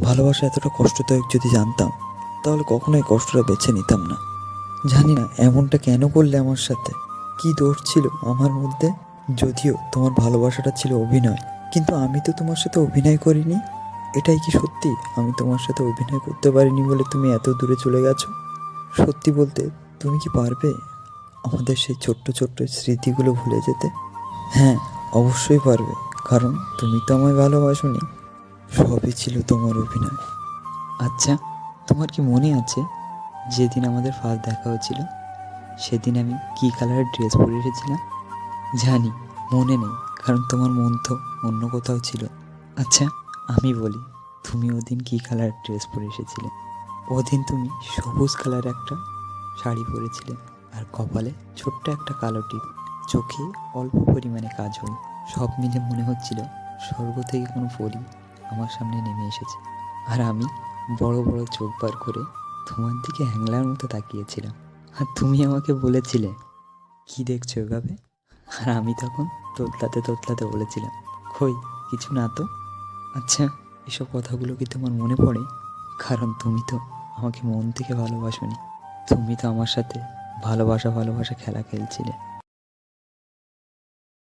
ভালোবাসা এতটা কষ্টদায়ক যদি জানতাম তাহলে কখনোই কষ্টটা বেছে নিতাম না। জানি না এমনটা কেন করলে আমার সাথে, কি দোষ ছিল আমার মধ্যে। যদিও তোমার ভালোবাসাটা ছিল অভিনয়, কিন্তু আমি তো তোমার সাথে অভিনয় করিনি। এটাই কি সত্যি আমি তোমার সাথে অভিনয় করতে পারিনি বলে তুমি এত দূরে চলে গেছো? সত্যি বলতে তুমি কি পারবে আমাদের সেই ছোট্ট ছোট্ট স্মৃতিগুলো ভুলে যেতে? হ্যাঁ, অবশ্যই পারবে, কারণ তুমি তো আমায় ভালোবাসোনি। সবই ছিল তোমার অভিনয়। আচ্ছা, তোমার কি মনে আছে যেদিন আমাদের ফার্স্ট দেখা হয়েছিল, সেদিন আমি কী কালারের ড্রেস পরে এসেছিলাম? জানি মনে নেই, কারণ তোমার মন তো অন্য কোথাও ছিল। আচ্ছা, আমি বলি, তুমি ওদিন কী কালার ড্রেস পরে এসেছিলে? ওদিন তুমি সবুজ কালার একটা শাড়ি পরেছিলে, আর কপালে ছোট্ট একটা কালো টিপ, চোখে অল্প পরিমাণে কাজল। সব মিলে মনে হচ্ছিল স্বর্গ থেকে কোনো পরী আমার সামনে নেমে এসেছে। আর আমি বড় বড় চোখ বার করে তোমার দিকে হ্যাংলার মতো তাকিয়েছিলাম। আর তুমি আমাকে বলেছিলে, কি দেখছো এভাবে? আর আমি তখন তোতলাতে তোতলাতে বলেছিলাম, কই কিছু না তো। আচ্ছা, এসব কথাগুলো কি তোমার মনে পড়ে? কারণ তুমি তো আমাকে মন থেকে ভালোবাসোনি, তুমি তো আমার সাথে ভালোবাসা ভালোবাসা খেলা খেলছিলে।